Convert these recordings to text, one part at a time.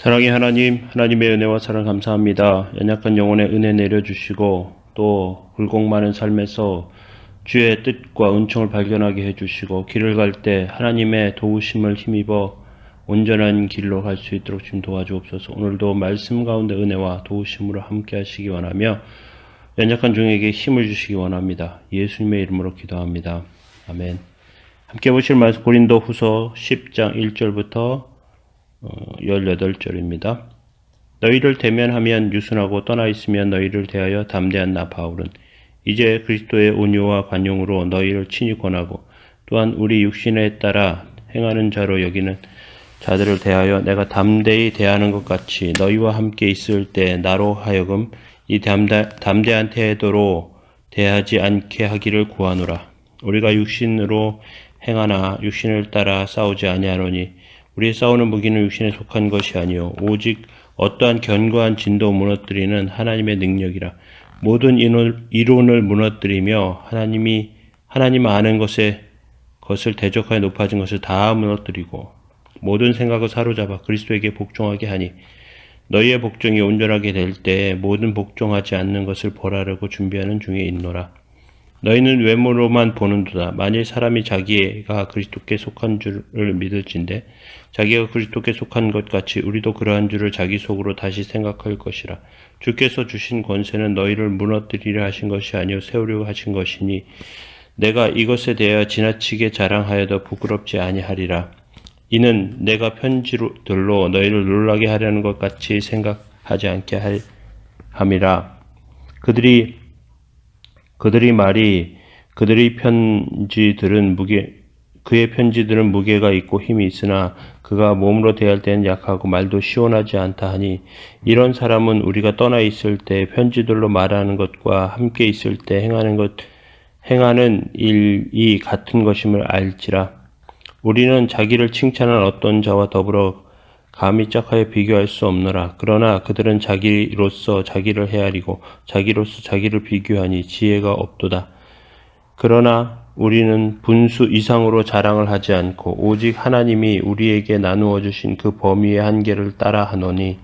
사랑의 하나님, 하나님의 은혜와 사랑 감사합니다. 연약한 영혼의 은혜 내려주시고 또 굴곡 많은 삶에서 주의 뜻과 은총을 발견하게 해주시고 길을 갈 때 하나님의 도우심을 힘입어 온전한 길로 갈 수 있도록 좀 도와주옵소서. 오늘도 말씀 가운데 은혜와 도우심으로 함께 하시기 원하며 연약한 종에게 힘을 주시기 원합니다. 예수님의 이름으로 기도합니다. 아멘. 함께 보실 말씀 고린도 후서 10장 1절부터 18절입니다. 너희를 대면하면 유순하고 떠나 있으면 너희를 대하여 담대한 나 바울은 이제 그리스도의 온유와 관용으로 너희를 친히 권하고 또한 우리 육신에 따라 행하는 자로 여기는 자들을 대하여 내가 담대히 대하는 것 같이 너희와 함께 있을 때 나로 하여금 이 담대한 태도로 대하지 않게 하기를 구하노라. 우리가 육신으로 행하나 육신을 따라 싸우지 아니하노니 우리의 싸우는 무기는 육신에 속한 것이 아니요 오직 어떠한 견고한 진도 무너뜨리는 하나님의 능력이라. 모든 이론을 무너뜨리며 하나님 아는 것을 대적하여 높아진 것을 다 무너뜨리고 모든 생각을 사로잡아 그리스도에게 복종하게 하니 너희의 복종이 온전하게 될 때 모든 복종하지 않는 것을 벌하려고 준비하는 중에 있노라. 너희는 외모로만 보는도다. 만일 사람이 자기가 그리스도께 속한 줄을 믿을진대 자기가 그리스도께 속한 것 같이 우리도 그러한 줄을 자기 속으로 다시 생각할 것이라. 주께서 주신 권세는 너희를 무너뜨리려 하신 것이 아니요 세우려고 하신 것이니 내가 이것에 대하여 지나치게 자랑하여도 부끄럽지 아니하리라. 이는 내가 편지들로 너희를 놀라게 하려는 것 같이 생각하지 않게 함이라. 그의 편지들은 무게가 있고 힘이 있으나 그가 몸으로 대할 때는 약하고 말도 시원하지 않다 하니 이런 사람은 우리가 떠나 있을 때 편지들로 말하는 것과 함께 있을 때 행하는 일이 같은 것임을 알지라. 우리는 자기를 칭찬한 어떤 자와 더불어 감히 짝하여 비교할 수 없노라. 그러나 그들은 자기로서 자기를 헤아리고 자기로서 자기를 비교하니 지혜가 없도다. 그러나 우리는 분수 이상으로 자랑을 하지 않고 오직 하나님이 우리에게 나누어 주신 그 범위의 한계를 따라 하노니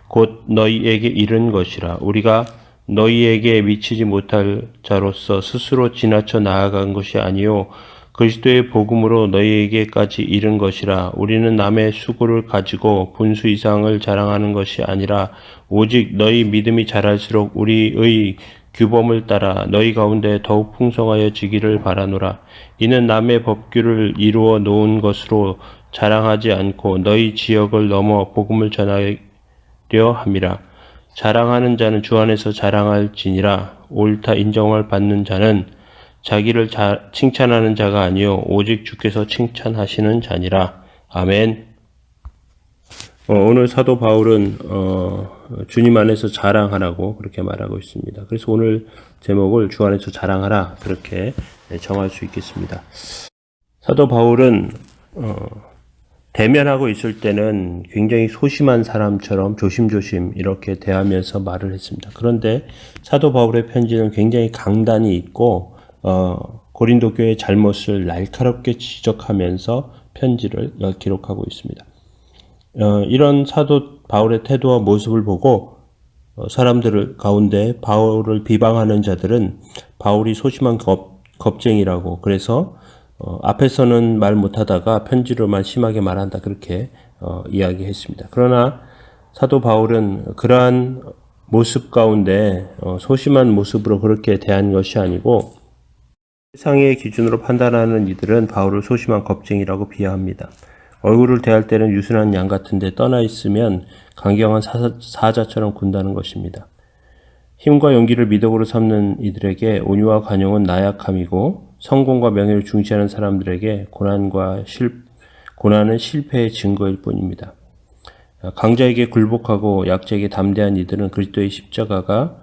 곧 너희에게 이른 것이라. 우리가 너희에게 미치지 못할 자로서 스스로 지나쳐 나아간 것이 아니요 그리스도의 복음으로 너희에게까지 이른 것이라. 우리는 남의 수고를 가지고 분수 이상을 자랑하는 것이 아니라 오직 너희 믿음이 자랄수록 우리의 규범을 따라 너희 가운데 더욱 풍성하여지기를 바라노라. 이는 남의 법규를 이루어 놓은 것으로 자랑하지 않고 너희 지역을 넘어 복음을 전하려 함이라. 자랑하는 자는 주 안에서 자랑할지니라. 옳다 인정을 받는 자는 자기를 칭찬하는 자가 아니요 오직 주께서 칭찬하시는 자니라. 아멘. 오늘 사도 바울은 주님 안에서 자랑하라고 그렇게 말하고 있습니다. 그래서 오늘 제목을 주 안에서 자랑하라 그렇게 정할 수 있겠습니다. 사도 바울은 대면하고 있을 때는 굉장히 소심한 사람처럼 조심조심 이렇게 대하면서 말을 했습니다. 그런데 사도 바울의 편지는 굉장히 강단이 있고 고린도 교회의 잘못을 날카롭게 지적하면서 편지를 기록하고 있습니다. 이런 사도 바울의 태도와 모습을 보고 사람들 가운데 바울을 비방하는 자들은 바울이 소심한 겁쟁이라고 그래서 앞에서는 말 못하다가 편지로만 심하게 말한다 그렇게 이야기했습니다. 그러나 사도 바울은 그러한 모습 가운데 소심한 모습으로 그렇게 대한 것이 아니고 세상의 기준으로 판단하는 이들은 바울을 소심한 겁쟁이라고 비하합니다. 얼굴을 대할 때는 유순한 양 같은데 떠나 있으면 강경한 사자처럼 군다는 것입니다. 힘과 용기를 미덕으로 삼는 이들에게 온유와 관용은 나약함이고 성공과 명예를 중시하는 사람들에게 고난은 실패의 증거일 뿐입니다. 강자에게 굴복하고 약자에게 담대한 이들은 그리스도의 십자가가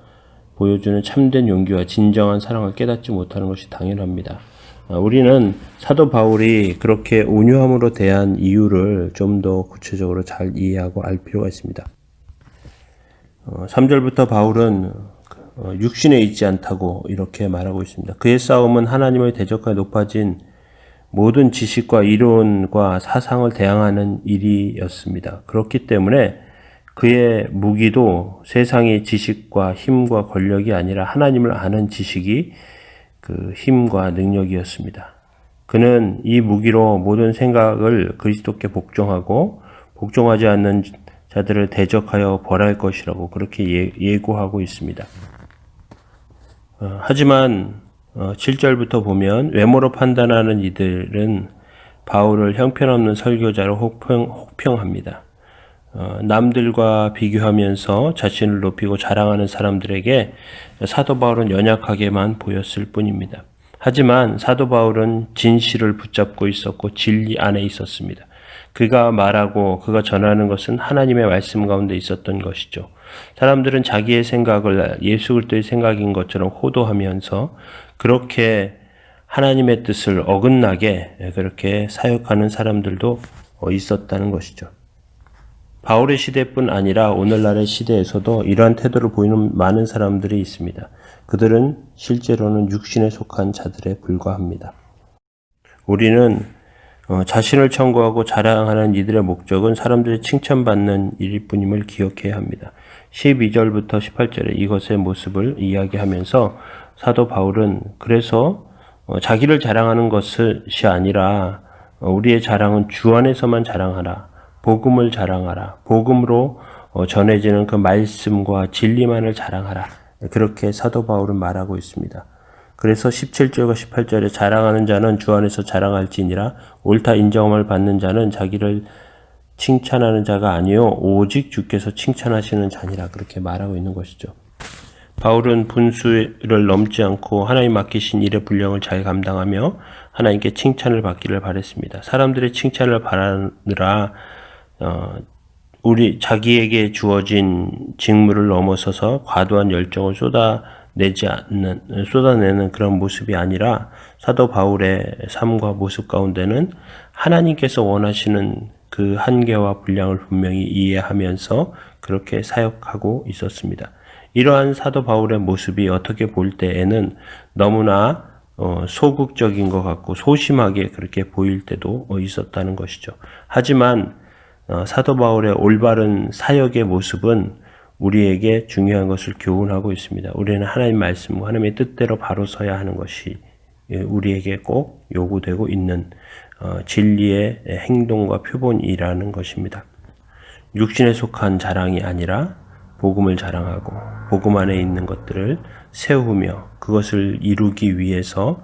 보여주는 참된 용기와 진정한 사랑을 깨닫지 못하는 것이 당연합니다. 우리는 사도 바울이 그렇게 온유함으로 대한 이유를 좀 더 구체적으로 잘 이해하고 알 필요가 있습니다. 3절부터 바울은 육신에 있지 않다고 이렇게 말하고 있습니다. 그의 싸움은 하나님을 대적하여 높아진 모든 지식과 이론과 사상을 대항하는 일이었습니다. 그렇기 때문에 그의 무기도 세상의 지식과 힘과 권력이 아니라 하나님을 아는 지식이 그 힘과 능력이었습니다. 그는 이 무기로 모든 생각을 그리스도께 복종하고 복종하지 않는 자들을 대적하여 벌할 것이라고 그렇게 예고하고 있습니다. 하지만 7절부터 보면 외모로 판단하는 이들은 바울을 형편없는 설교자로 혹평합니다. 남들과 비교하면서 자신을 높이고 자랑하는 사람들에게 사도 바울은 연약하게만 보였을 뿐입니다. 하지만 사도 바울은 진실을 붙잡고 있었고 진리 안에 있었습니다. 그가 말하고 그가 전하는 것은 하나님의 말씀 가운데 있었던 것이죠. 사람들은 자기의 생각을 예수 그리스도의 생각인 것처럼 호도하면서 그렇게 하나님의 뜻을 어긋나게 그렇게 사역하는 사람들도 있었다는 것이죠. 바울의 시대뿐 아니라 오늘날의 시대에서도 이러한 태도를 보이는 많은 사람들이 있습니다. 그들은 실제로는 육신에 속한 자들에 불과합니다. 우리는 자신을 청구하고 자랑하는 이들의 목적은 사람들이 칭찬받는 일뿐임을 기억해야 합니다. 12절부터 18절에 이것의 모습을 이야기하면서 사도 바울은 그래서 자기를 자랑하는 것이 아니라 우리의 자랑은 주 안에서만 자랑하라. 복음을 자랑하라. 복음으로 전해지는 그 말씀과 진리만을 자랑하라. 그렇게 사도 바울은 말하고 있습니다. 그래서 17절과 18절에 자랑하는 자는 주 안에서 자랑할지니라. 옳다 인정함을 받는 자는 자기를 칭찬하는 자가 아니요 오직 주께서 칭찬하시는 자니라. 그렇게 말하고 있는 것이죠. 바울은 분수를 넘지 않고 하나님 맡기신 일의 분량을 잘 감당하며 하나님께 칭찬을 받기를 바랬습니다. 사람들의 칭찬을 바라느라 자기에게 주어진 직무를 넘어서서 과도한 열정을 쏟아내는 그런 모습이 아니라 사도 바울의 삶과 모습 가운데는 하나님께서 원하시는 그 한계와 분량을 분명히 이해하면서 그렇게 사역하고 있었습니다. 이러한 사도 바울의 모습이 어떻게 볼 때에는 너무나 소극적인 것 같고 소심하게 그렇게 보일 때도 있었다는 것이죠. 하지만 사도 바울의 올바른 사역의 모습은 우리에게 중요한 것을 교훈하고 있습니다. 우리는 하나님 말씀과 하나님의 뜻대로 바로 서야 하는 것이 우리에게 꼭 요구되고 있는 진리의 행동과 표본이라는 것입니다. 육신에 속한 자랑이 아니라 복음을 자랑하고 복음 안에 있는 것들을 세우며 그것을 이루기 위해서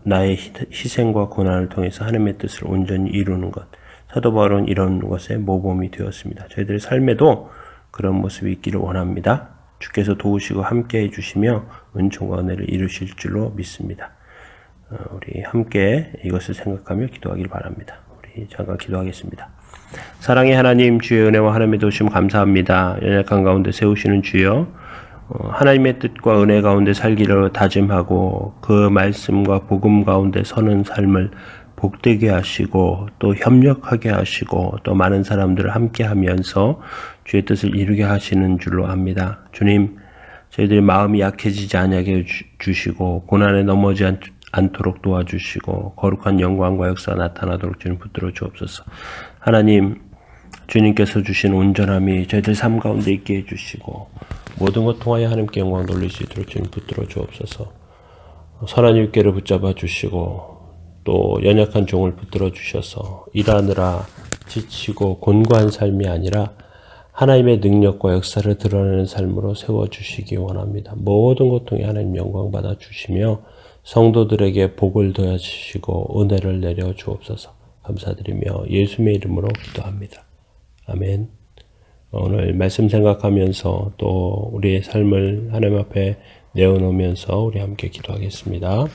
나의 희생과 고난을 통해서 하나님의 뜻을 온전히 이루는 것. 사도 바울은 이런 것의 모범이 되었습니다. 저희들의 삶에도 그런 모습이 있기를 원합니다. 주께서 도우시고 함께 해주시며 은총과 은혜를 이루실 줄로 믿습니다. 우리 함께 이것을 생각하며 기도하길 바랍니다. 우리 잠깐 기도하겠습니다. 사랑의 하나님, 주의 은혜와 하나님의 도우심 감사합니다. 연약한 가운데 세우시는 주여, 하나님의 뜻과 은혜 가운데 살기를 다짐하고 그 말씀과 복음 가운데 서는 삶을 복되게 하시고 또 협력하게 하시고 또 많은 사람들을 함께 하면서 주의 뜻을 이루게 하시는 줄로 압니다. 주님, 저희들이 마음이 약해지지 않게 주시고 고난에 넘어지 않도록 도와주시고 거룩한 영광과 역사가 나타나도록 주님 붙들어 주옵소서. 하나님, 주님께서 주신 온전함이 저희들 삶 가운데 있게 해주시고 모든 것 통하여 하나님께 영광 돌릴 수 있도록 주님 붙들어 주옵소서. 선한 일께를 붙잡아 주시고 또 연약한 종을 붙들어 주셔서 일하느라 지치고 곤고한 삶이 아니라 하나님의 능력과 역사를 드러내는 삶으로 세워주시기 원합니다. 모든 것 통해 하나님 영광 받아 주시며 성도들에게 복을 더해 주시고 은혜를 내려 주옵소서. 감사드리며 예수님의 이름으로 기도합니다. 아멘. 오늘 말씀 생각하면서 또 우리의 삶을 하나님 앞에 내어놓으면서 우리 함께 기도하겠습니다.